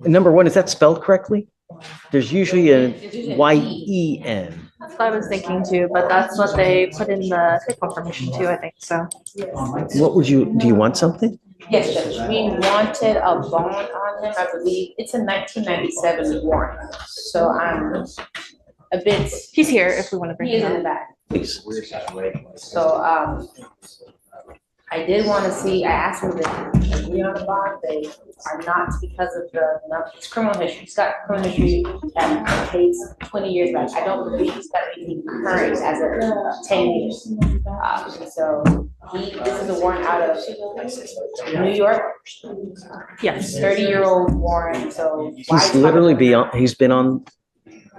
Number one, is that spelled correctly? There's usually a Y-E-N. That's what I was thinking too, but that's what they put in the confirmation too, I think, so. What would you, do you want something? Yes, Judge. We wanted a bond on him. I believe it's a 1997 warrant. So I'm a bit. He's here if we want to bring He is him in up. the back. Please. So I did want to see. I asked him to agree on the bond. They are not because of his criminal history. He's got criminal history that dates 20 years back. I don't believe he's got anything current as of 10 years. So this is a warrant out of New York. Yes. 30-year-old warrant. So He's literally he's been on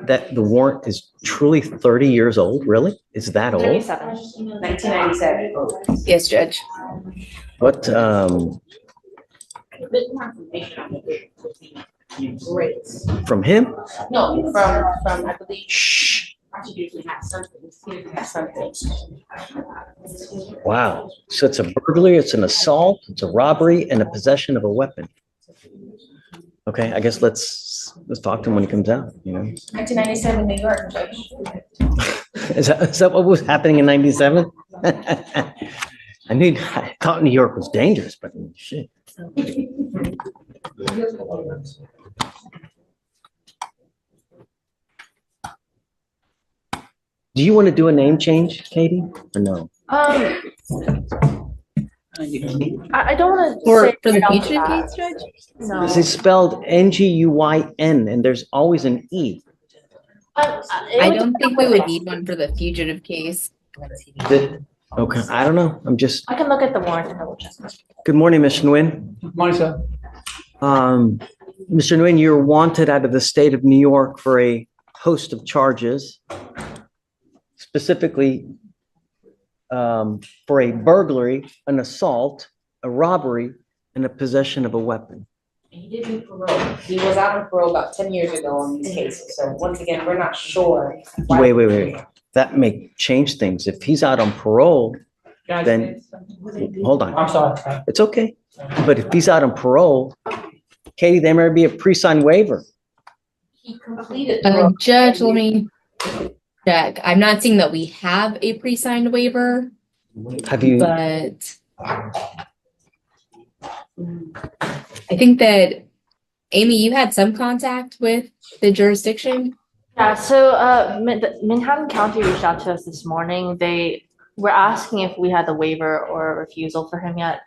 that. The warrant is truly 30 years old. Really? Is that old? 1997. Yes, Judge. What, A bit more information on it would be great. from him? No, from I believe. Shh. Prosecutors have something. Have something. Wow. So it's a burglary, it's an assault, it's a robbery, and a possession of a weapon. Okay, I guess let's talk to him when he comes out, you know? 1997 New York, Judge. Is that what was happening in 97? I thought New York was dangerous, but shit. Do you want to do a name change, Katie, or no? I don't want to For say. the right off fugitive bat. case, Judge? No. It's spelled N-G-U-Y-N, and there's always an E. I don't think we would need one for the fugitive case. Okay, I don't know. I can look at the warrant and double check. Good morning, Ms. Nguyen. Morning, sir. Mr. Nguyen, you're wanted out of the state of New York for a host of charges, specifically for a burglary, an assault, a robbery, and a possession of a weapon. He did do parole. He was out on parole about 10 years ago on these cases. So once again, we're not sure. why- Wait. That may change things. If he's out on parole, Can I Then- say something? hold on. I'm sorry. It's okay. But if he's out on parole, Katie, there may be a pre-signed waiver. He completed. parole. Judge, let me check. I'm not seeing that we have a pre-signed waiver, Have you? but I think that, Amy, you had some contact with the jurisdiction? Yeah, so Manhattan County reached out to us this morning. They were asking if we had the waiver or a refusal for him yet.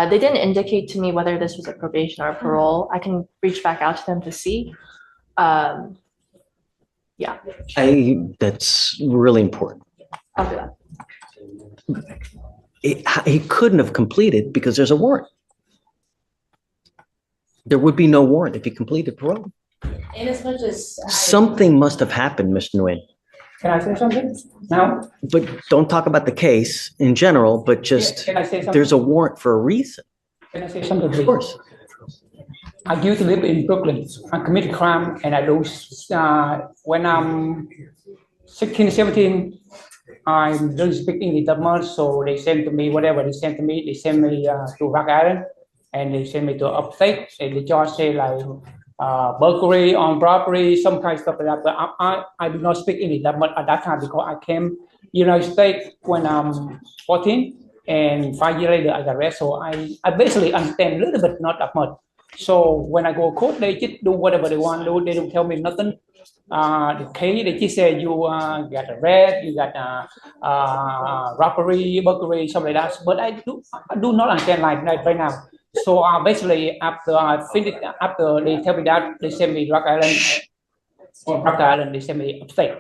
They didn't indicate to me whether this was a probation or a parole. I can reach back out to them to see. Yeah, That's really important. I'll do that. He couldn't have completed because there's a warrant. There would be no warrant if he completed parole. In as much as. Something must have happened, Mr. Nguyen. Can I say something now? But don't talk about the case in general, but just, Can I say something? there's a warrant for a reason. Can I say something? Of course. I used to live in Brooklyn. I committed crime and I lose, when I'm 16, 17, I don't speak English that much. So they send to me, whatever they send to me, they send me to Rock Island and they send me to upstate and they just say like, burglary on robbery, some kind of stuff like that. But I do not speak English that much at that time because I came United States when I'm 14 and 5 years later I got arrested. So I basically understand a little bit, not that much. So when I go to court, they just do whatever they want to do. They don't tell me nothing. The case, they just say you got arrested, you got robbery, burglary, something like that. But I do not understand like that right now. So basically, after I finished, after they tell me that, they send me Rock Island. Rock Island, they send me upstate.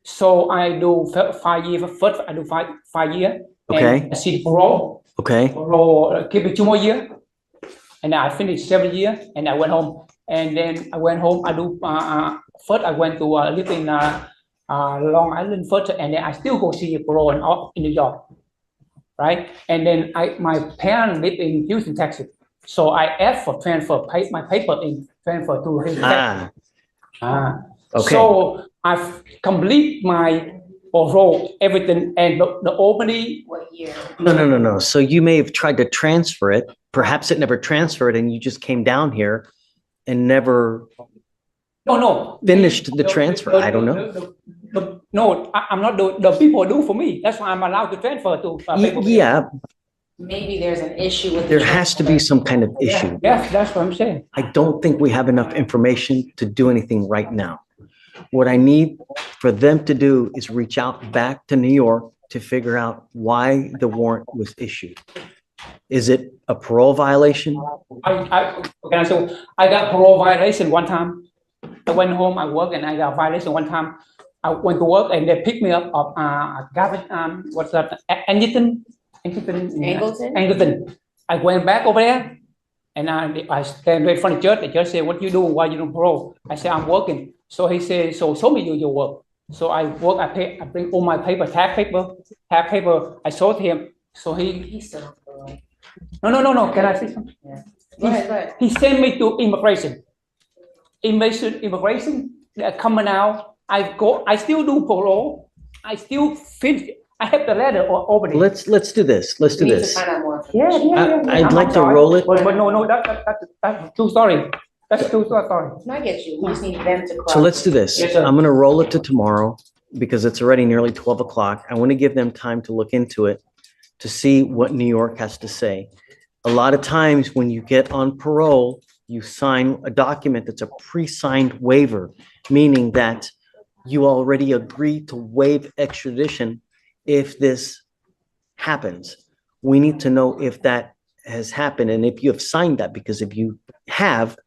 So I do 5 years. First, I do 5 years. Okay. And I see the parole. Okay. Parole, give me 2 more years. And I finished 7 years, and I went home. And then I went home. I do first. I went to live in Long Island first, and then I still go see parole in New York. Right, and then my parents live in Houston, Texas, so I asked for transfer, my paper in transfer to Houston, Texas. Okay. So I've complete my parole, everything, and the opening. What year? No. So you may have tried to transfer it. Perhaps it never transferred and you just came down here and never No. finished the transfer. I don't know. No, I'm not the people do for me. That's why I'm allowed to transfer to. Yeah, Maybe there's an issue with. the there has to be some kind of issue. Yes, that's what I'm saying. I don't think we have enough information to do anything right now. What I need for them to do is reach out back to New York to figure out why the warrant was issued. Is it a parole violation? I got parole violation one time. I went home, I worked, and I got violation one time. I went to work and they picked me up of what's that? Angleton. I went back over there and I stand right in front of the judge. The judge said, "What you do? Why you do parole?" I said, "I'm working." So he said, "So show me your work." So I work. I bring all my paper, tab paper. I showed him. So He's still on parole. No. Can I say something? Yeah. Go ahead. He sent me to immigration. Immigration. They're coming out. I still do parole. I still finish. I have the letter over there. Let's do this. Let's do We need to this. find out more. I'd like to roll it. But no, that's true story. That's true story. No, I get you. We just need them to. So let's do this. Yes, sir. I'm gonna roll it to tomorrow because it's already nearly 12 o'clock. I want to give them time to look into it, to see what New York has to say. A lot of times when you get on parole, you sign a document that's a pre-signed waiver, meaning that you already agree to waive extradition if this happens. We need to know if that has happened and if you have signed that, because if you have,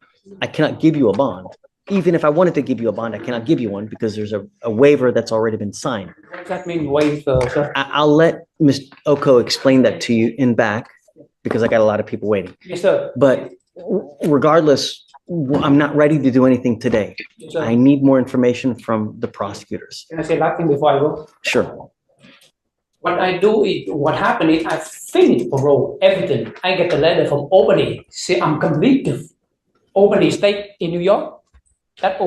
I cannot give you a bond. Even if I wanted to give you a bond, I cannot give you one because there's a waiver that's already been signed. What does that mean, waive, sir? I'll let Ms. Oko explain that to you in back because I got a lot of people waiting. Yes, sir. But regardless, I'm not ready to do anything today. Yes, sir. I need more information from the prosecutors. Can I say last thing before I go? Sure. What I do is, what happened is I finished parole, everything. I get a letter from Albany, say I'm convicted. Albany State in New York. That